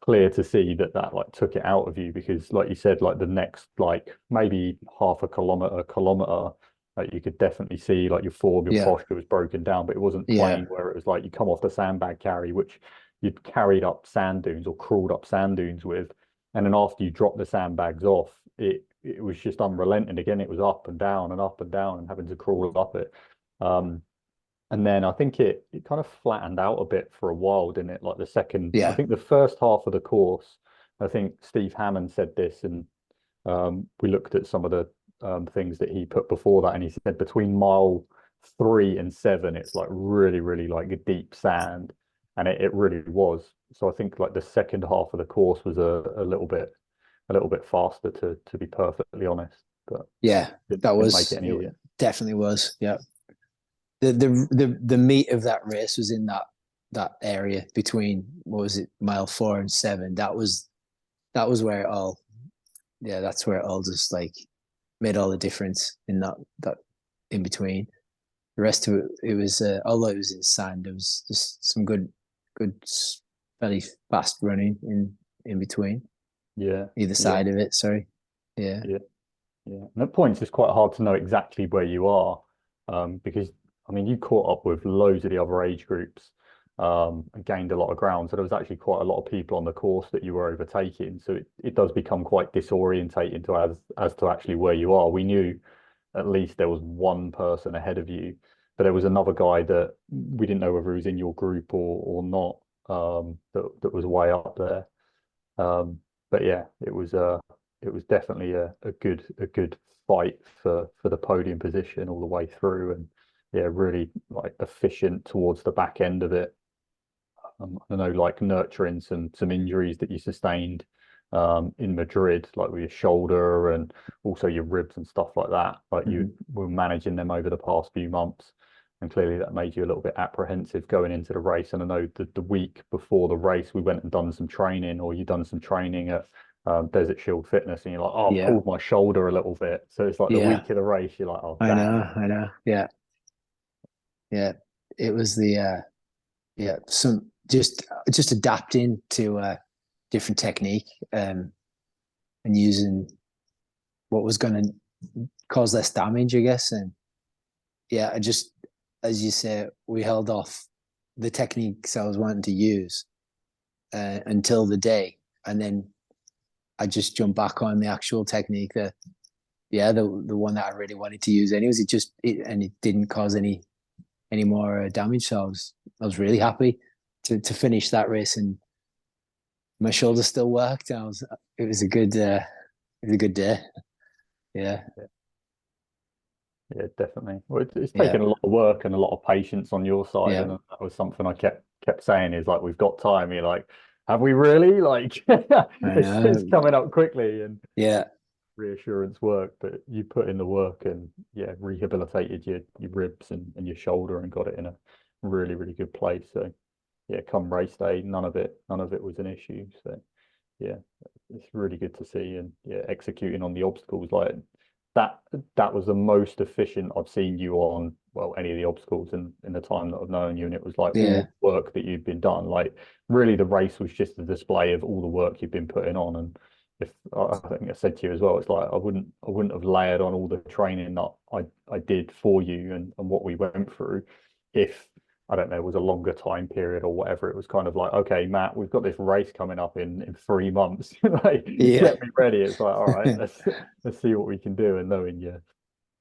clear to see that like took it out of you, because like you said, like the next like maybe half a kilometer, like you could definitely see like your form, your Yeah. posture was broken down, but it wasn't Yeah. plain where it was like you come off the sandbag carry, which you'd carried up sand dunes or crawled up sand dunes with, and then after you dropped the sandbags off, it was just unrelenting again. It was up and down and up and down and having to crawl up it. Um, and then I think it kind of flattened out a bit for a while, didn't it? Like I Yeah. think the first half of the course, I think Steve Hammond said this, and we looked at some of the things that he put before that, and he said between mile 3 and 7, it's like really, really like a deep sand, and it really was. So I think like the second half of the course was a little bit faster, to be perfectly honest, but Yeah. That didn't make it was any it. easier. Definitely was. Yeah. The meat of that race was in that area between, what was it, mile 4 and 7. That was where it all, yeah, that's where it all just like made all the difference in that in between. The rest of it, it was although it was in sand, there was just some good, fairly fast running in between Yeah, either yeah, side of it. Sorry. Yeah. yeah. Yeah, and at points it's quite hard to know exactly where you are, because I mean you caught up with loads of the other age groups, and gained a lot of ground. So there was actually quite a lot of people on the course that you were overtaking. So it does become quite disorientating to as to actually where you are. We knew at least there was one person ahead of you, but there was another guy that we didn't know whether he was in your group or not, that was way up there. But yeah, it was definitely a good fight for the podium position all the way through, and yeah, really like efficient towards the back end of it. I know like nurturing some injuries that you sustained in Madrid, like with your shoulder and also your ribs and stuff like that. Like you Mhm. were managing them over the past few months, and clearly that made you a little bit apprehensive going into the race. And I know the week before the race, we went and done some training, or you done some training at Desert Shield Fitness, and you're like, oh, I've Yeah. pulled my shoulder a little bit. So it's like the Yeah. week of the race, you're like, oh, I know. damn. I know. Yeah. Yeah. It was yeah, some just adapting to different technique, and using what was going to cause less damage, I guess. And yeah, I just, as you say, we held off the techniques I was wanting to use until the day, and then I just jumped back on the actual technique that, yeah, the one that I really wanted to use. Anyways, and it didn't cause any more damage. So I was really happy to finish that race, and my shoulder still worked. And it was a good day. Yeah. Yeah, definitely. Well, it's Yeah. taken a lot of work and a lot of patience on your side, Yeah. and that was something I kept saying is like we've got time. You're like, have we really? Like, I it's know. coming up quickly, and Yeah, reassurance work, but you put in the work and yeah, rehabilitated your ribs and your shoulder and got it in a really, really good place. So yeah, come race day, none of it was an issue. So yeah, it's really good to see. And yeah, executing on the obstacles like that, that was the most efficient I've seen you on, well, any of the obstacles in the time that I've known you. And it was like all yeah, the work that you'd been done. Like really the race was just a display of all the work you've been putting on. And if I think I said to you as well, it's like I wouldn't have layered on all the training that I did for you and what we went through if I don't know, it was a longer time period or whatever. It was kind of like, okay, Matt, we've got this race coming up in 3 months. Like, yeah. get me ready. It's like, all right, let's see what we can do. And knowing you're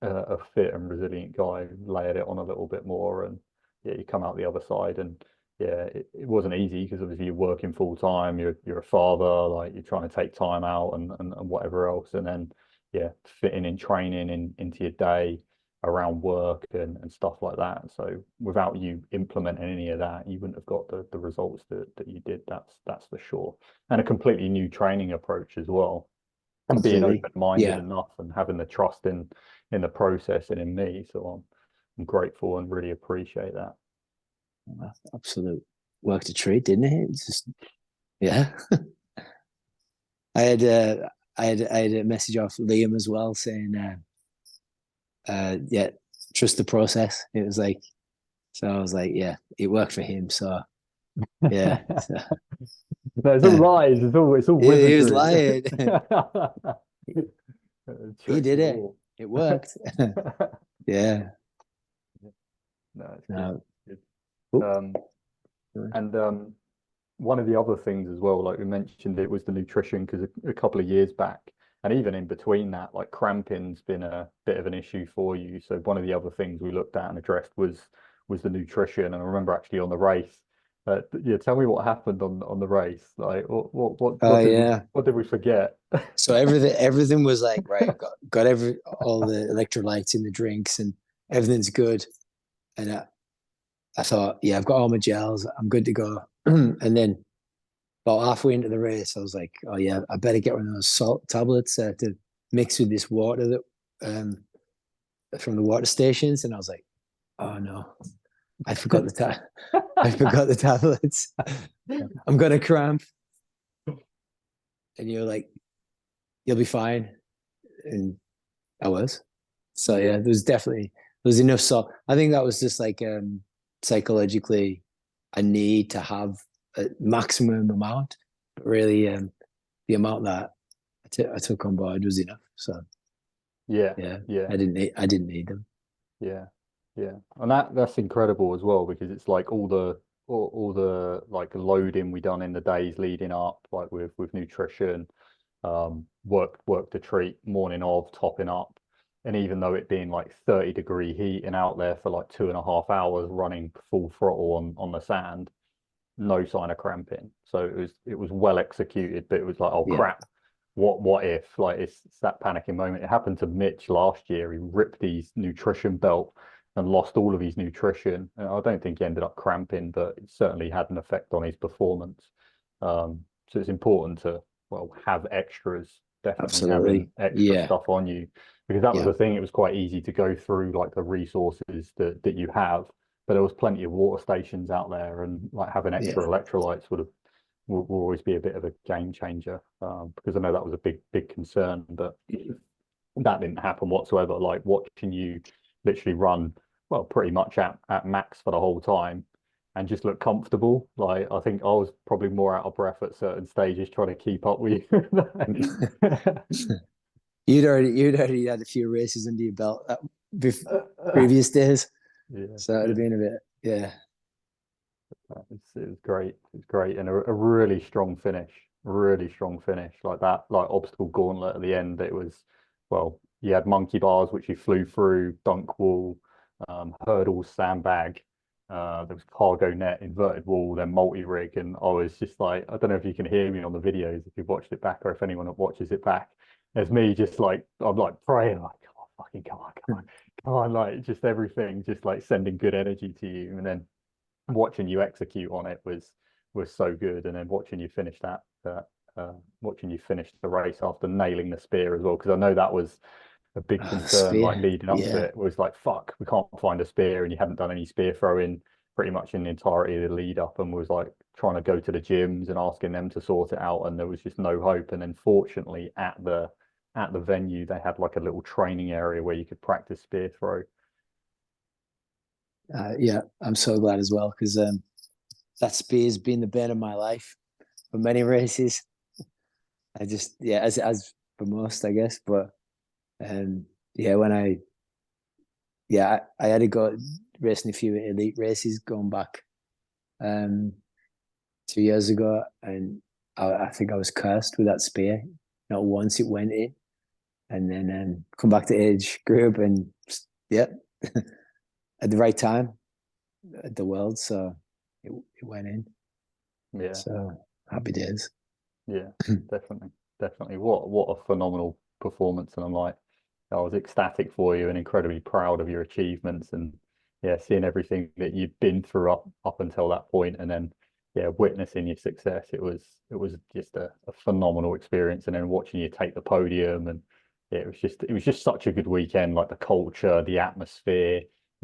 a fit and resilient guy, layered it on a little bit more, and yeah, you come out the other side. And yeah, it wasn't easy because obviously you're working full time. You're a father, like you're trying to take time out and whatever else, and then yeah, fitting in training into your day around work and stuff like that. So without you implementing any of that, you wouldn't have got the results that you did. That's for sure. And a completely new training approach as well. And being Completely. open-minded Yeah, enough and having the trust in the process and in me. So I'm grateful and really appreciate that. absolute worked a treat, didn't it? It's just yeah. I had I had a message off Liam as well saying yeah, trust the process. It was like so I was like, yeah, it worked for him. So yeah. So, No, it's all lies. It's all he was wizardry. lying. He Tricks did of it. all. It worked. Yeah. No, it's good. No. Good. Oop. Um, and one of the other things as well, like we mentioned, it was the nutrition because a couple of years back, and even in between that, like cramping's been a bit of an issue for you. So one of the other things we looked at and addressed was the nutrition. And I remember actually on the race, yeah, tell me what happened on the race. Like Oh yeah. what did we forget? So everything was like right. I've got every all the electrolytes in the drinks and everything's good. And I thought, yeah, I've got all my gels. I'm good to go. And then about halfway into the race, I was like, oh yeah, I better get one of those salt tablets to mix with this water that um, from the water stations. And I was like, oh no, I forgot I forgot the tablets. I'm gonna cramp. And you're like, you'll be fine. And I was. So yeah, Yeah, there was enough salt. I think that was just like psychologically a need to have a maximum amount, but really the amount that I took on board was enough. So yeah, yeah, yeah. I didn't need them. Yeah, yeah, and that's incredible as well because it's like all the like loading we done in the days leading up, like with nutrition, work to treat, morning of, topping up, and even though it being like 30-degree heat and out there for like 2.5 hours running full throttle on the sand, no sign of cramping. So it was well executed, but it was like, oh Yeah, crap, what if? Like it's that panicking moment. It happened to Mitch last year. He ripped his nutrition belt and lost all of his nutrition. And I don't think he ended up cramping, but it certainly had an effect on his performance. So it's important to well have extras, definitely having absolutely. extra Yeah, stuff on you because that was yeah, the thing. It was quite easy to go through like the resources that you have but there was plenty of water stations out there, and like having extra yeah, electrolytes will always be a bit of a game changer because I know that was a big concern, but that didn't happen whatsoever. Like watching you literally run well pretty much at max for the whole time and just look comfortable. Like I think I was probably more out of breath at certain stages trying to keep up with you. you'd already had a few races under your belt previous days, Yeah, so it'd have yeah. been a bit. Yeah, It was great. It was great and a really strong finish. Really strong finish. Like that, like obstacle gauntlet at the end. It was, well, you had monkey bars which you flew through, dunk wall, hurdles, sandbag. There was cargo net, inverted wall, then multi-rig, and I was just like, I don't know if you can hear me on the videos if you've watched it back or if anyone that watches it back. There's me just like I'm like praying like, come on, fucking come on, like just everything, just like sending good energy to you, and then watching you execute on it was so good, and then watching you finish watching you finish the race after nailing the spear as well, because I know that was a big Oh, the concern, like spear. leading up to Yeah. it, was like, fuck, we can't find a spear, and you hadn't done any spear throwing pretty much in the entirety of the lead up, and was like trying to go to the gyms and asking them to sort it out, and there was just no hope. And then fortunately at the venue they had like a little training area where you could practice spear throw. Yeah, I'm so glad as well because that spear's been the bane of my life for many races. I just yeah, as for most, I guess. But yeah, when I had to go racing a few elite races going back 2 years ago, and I think I was cursed with that spear. Not once it went in, and then come back to age group, and yeah, at the right time at the world, so it went in. Yeah, So happy days. yeah, definitely, definitely. What a phenomenal performance, and I'm like, I was ecstatic for you and incredibly proud of your achievements, and yeah, seeing everything that you'd been through up until that point, and then yeah, witnessing your success. It was just a phenomenal experience, and then watching you take the podium, and yeah, it was just such a good weekend. Like the culture, the atmosphere,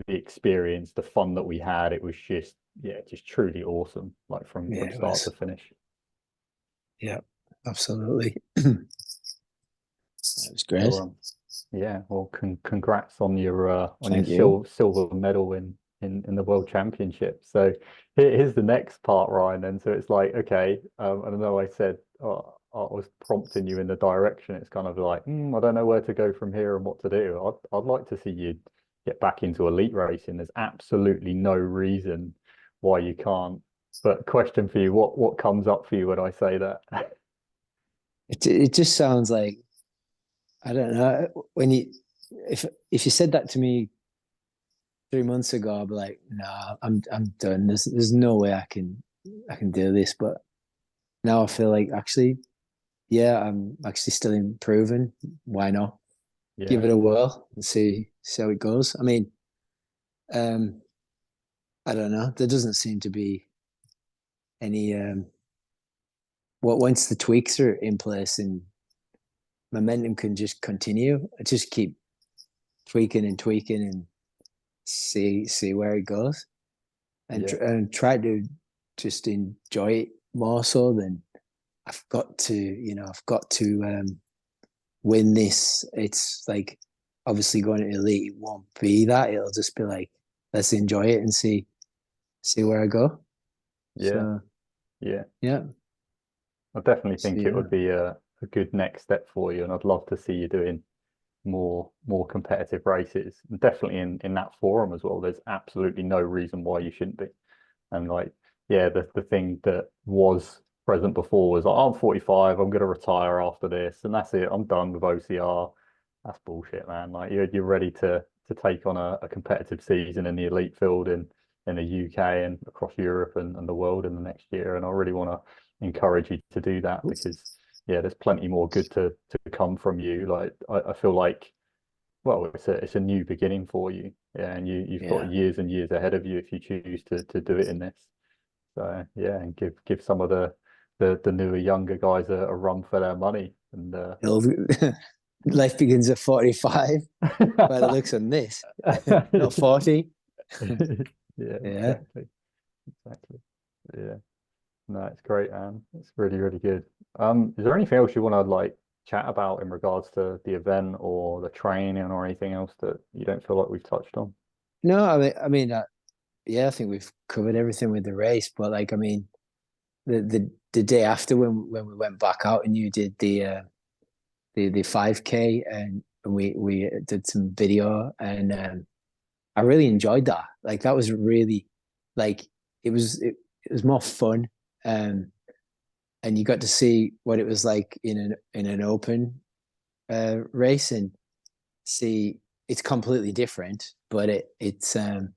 the experience, the fun that we had. It was just yeah, just truly awesome. Like Yeah, from it start to was. finish. Yeah, absolutely. It was So great. yeah, well, congrats on your Thank you. silver medal in the World Championship. So here's the next part, Ryan. And so it's like, okay, I don't know. I said I was prompting you in the direction. It's kind of like, I don't know where to go from here and what to do. I'd like to see you get back into elite racing. There's absolutely no reason why you can't. But question for you, what comes up for you when I say that? It just sounds like I don't know when you if you said that to me 3 months ago, I'd be like, nah, I'm done. There's no way I can do this. But now I feel like actually, yeah, I'm actually still improving. Why not? Give Yeah, it a whirl and see how it goes. I mean, um, I don't know. There doesn't seem to be any what once the tweaks are in place and momentum can just continue. I just keep tweaking and tweaking and see where it goes yeah, and try to just enjoy it more so than I've got to win this. It's like obviously going to elite, it won't be that. It'll just be like, let's enjoy it and see where I go. yeah, So yeah. yeah, I definitely so think it yeah, would be a good next step for you, and I'd love to see you doing more competitive races. And definitely in that forum as well. There's absolutely no reason why you shouldn't be. And like, yeah, the thing that was present before was like, I'm 45, I'm gonna retire after this, and that's it. I'm done with OCR. That's bullshit, man. Like you're ready to take on a competitive season in the elite field in the UK and across Europe and the world in the next year. And I really want to encourage you to do that because yeah, there's plenty more good to come from you. Like I feel like well, it's a new beginning for you. Yeah, and you've got yeah. years and years ahead of you if you choose to do it in this. So yeah, and give some of the newer younger guys a run for their money. And It'll, life begins at 45 by the looks on this, not 40. yeah, Yeah. exactly, exactly. Yeah. No, it's great, Anne. It's really, really good. Is there anything else you want to like chat about in regards to the event or the training or anything else that you don't feel like we've touched on? No, yeah, I think we've covered everything with the race, but like, I mean, the day after when we went back out and you did the 5K and we did some video and I really enjoyed that. Like that was really like it was more fun. Um, and you got to see what it was like in an open race and see it's completely different, but it's and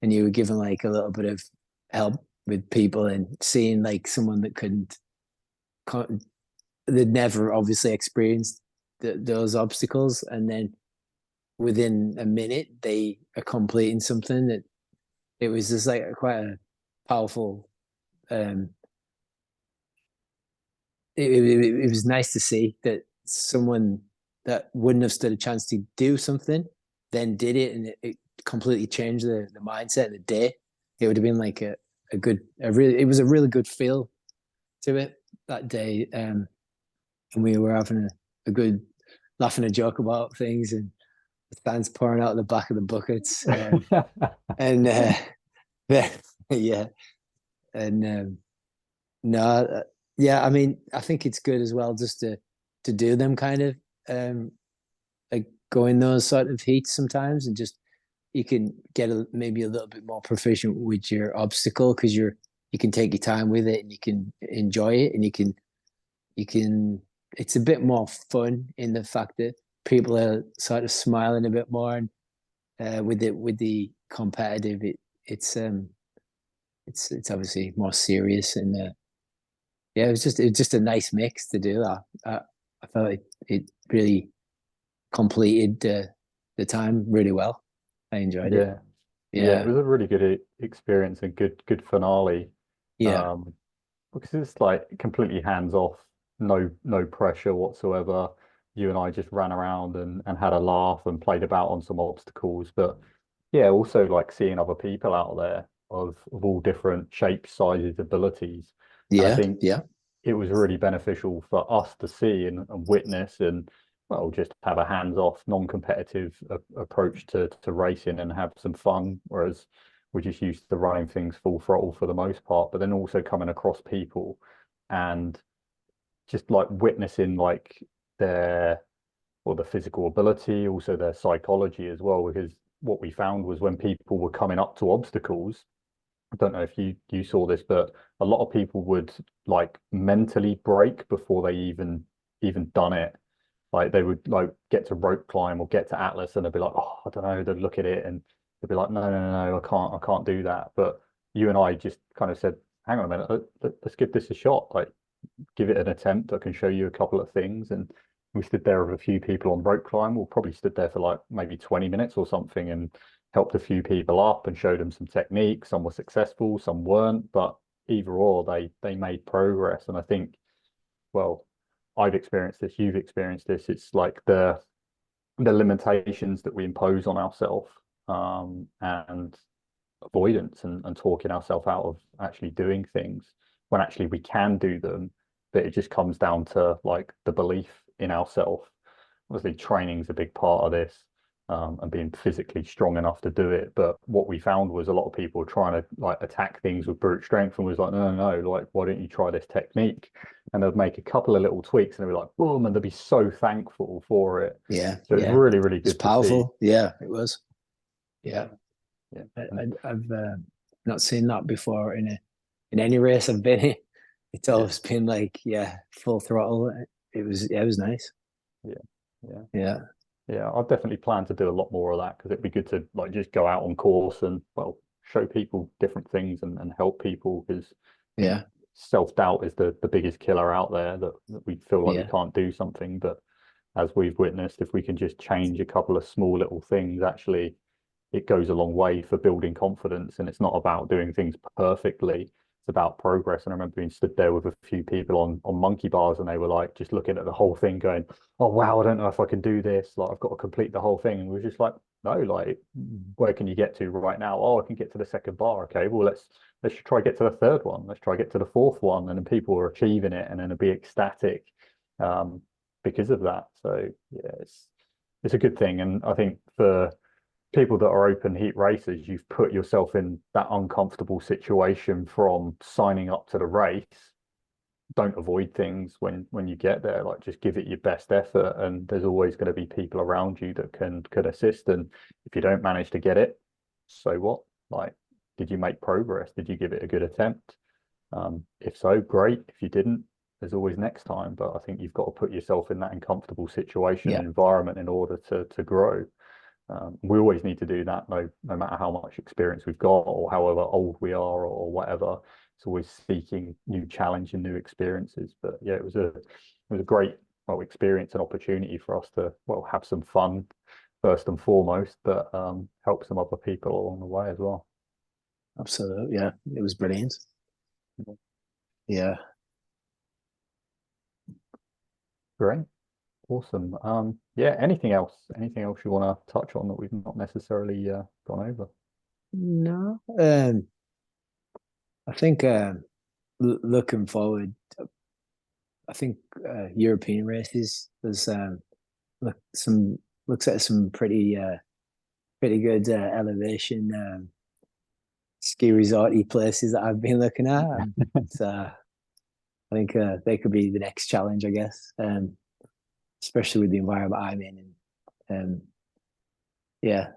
you were given like a little bit of help with people and seeing like someone that they'd never obviously experienced those obstacles and then within a minute they are completing something that it was just like quite a powerful it was nice to see that someone that wouldn't have stood a chance to do something then did it, and it completely changed the mindset of the day. It would have been like a good, it was a really good feel to it that day. And we were having a good laughing a joke about things, and the fans pouring out of the back of the buckets. And yeah, and no, yeah, I mean, I think it's good as well just to do them kind of like go in those sort of heats sometimes, and just you can get maybe a little bit more proficient with your obstacle because you can take your time with it and you can enjoy it, and you can it's a bit more fun in the fact that people are sort of smiling a bit more, and with the competitive it's obviously more serious, and yeah, it was just a nice mix to do that. I felt it really completed the time really well. I enjoyed it. Yeah, yeah, it Yeah, was a really good experience and good finale. yeah, Um, because it's like completely hands off, no pressure whatsoever. You and I just ran around and had a laugh and played about on some obstacles. But yeah, also like seeing other people out there of all different shapes, sizes, abilities. And I yeah, think yeah, it was really beneficial for us to see and witness and well, just have a hands-off, non-competitive approach to racing and have some fun. Whereas we're just used to running things full throttle for the most part, but then also coming across people and just like witnessing like their the physical ability, also their psychology as well. Because what we found was when people were coming up to obstacles, I don't know if you saw this, but a lot of people would like mentally break before they even done it. Like they would like get to rope climb or get to Atlas and they'd be like, oh, I don't know. They'd look at it and they'd be like, no, I can't do that. But you and I just kind of said, hang on a minute, let's give this a shot. Like give it an attempt. I can show you a couple of things. And we stood there with a few people on rope climb. We probably stood there for like maybe 20 minutes or something and helped a few people up and showed them some techniques. Some were successful, some weren't, but either or they made progress. And I think, well, I've experienced this, you've experienced this. It's like the limitations that we impose on ourselves and avoidance and talking ourselves out of actually doing things when actually we can do them. But it just comes down to like the belief in ourselves. Obviously, training is a big part of this, and being physically strong enough to do it. But what we found was a lot of people were trying to like attack things with brute strength and was like, no, like, why don't you try this technique? And they'd make a couple of little tweaks and they'd be like, boom, and they'd be so thankful for it. yeah, So it's yeah. really, really It's good to see. powerful. Yeah, it was. Yeah, Yeah. And I've not seen that before in any race I've been in. It's yeah, always been like, yeah, full throttle. It was nice. yeah, yeah. Yeah, Yeah, I definitely plan to do a lot more of that because it'd be good to like just go out on course and well show people different things and help people because I think yeah, self-doubt is the biggest killer out there that we feel like we yeah, can't do something. But as we've witnessed, if we can just change a couple of small little things, actually it goes a long way for building confidence. And it's not about doing things perfectly. It's about progress. And I remember being stood there with a few people on monkey bars and they were like just looking at the whole thing going, oh wow, I don't know if I can do this. Like I've got to complete the whole thing. And we were just like, no, like where can you get to right now? Oh, I can get to the second bar. Okay, well let's try get to the third one. Let's try get to the fourth one. And then people are achieving it and then it'll be ecstatic um, because of that. So yeah, it's a good thing. And I think for people that are open heat racers, you've put yourself in that uncomfortable situation from signing up to the race. Don't avoid things when you get there. Like just give it your best effort, and there's always going to be people around you that can assist. And if you don't manage to get it, so what? Like, did you make progress? Did you give it a good attempt? If so, great. If you didn't, there's always next time. But I think you've got to put yourself in that uncomfortable situation yeah, and environment in order to grow. We always need to do that, no matter how much experience we've got or however old we are or whatever. It's always seeking new challenge and new experiences. But yeah, it was a great experience and opportunity for us to have some fun first and foremost, but help some other people along the way as well. absolutely. Yeah, it was brilliant. Yeah. Great. Awesome. Yeah, anything else? Anything else you want to touch on that we've not necessarily gone over? No, I think looking forward, I think European races. There's look some looks at some pretty good elevation ski resorty places that I've been looking at. So I think they could be the next challenge, I guess, especially with the environment I'm in. And yeah,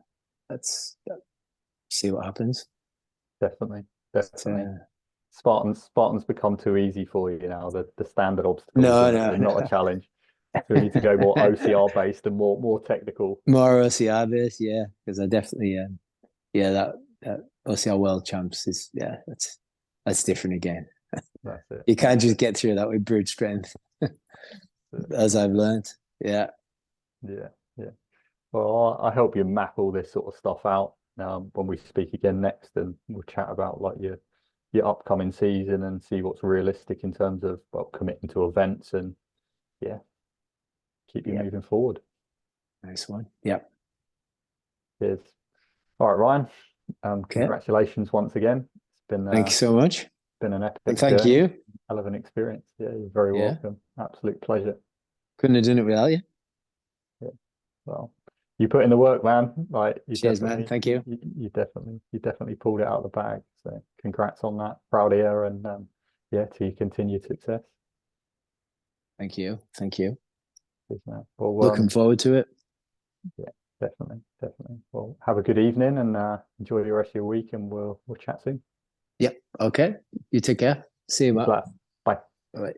let's see what happens. Definitely, But, definitely. Spartans become too easy for you now. The standard obstacles no, are not a no, challenge. So we need to go more OCR based and more technical. more OCR base, yeah, because I definitely, yeah, that OCR World Champs is, yeah, that's different again. That's it. You can't just get through that with brute strength, as I've learned. Yeah, Yeah, yeah. Well, I help you map all this sort of stuff out when we speak again next, and we'll chat about like your upcoming season and see what's realistic in terms of well committing to events and yeah, keep you yeah, moving forward. nice one. Yeah. Cheers. All right, Ryan. Okay. Congratulations once again. Thank you so much. Been an And epic thank journey, you. hell of an experience. Yeah, you're very Yeah. welcome. Absolute pleasure. Couldn't have done it without you. Yeah. Well, you put in the work, man. Like Cheers, man. Thank you. you definitely pulled it out of the bag. So congrats on that. Proud of you, and yeah, to your continued success. Thank you. Thank you. Cheers, man. Well, Looking forward to it. yeah, definitely, definitely. Well, have a good evening and enjoy the rest of your week, and we'll chat soon. Yep. Okay. You take care. See you, Thanks Matt. a lot. Bye. Bye.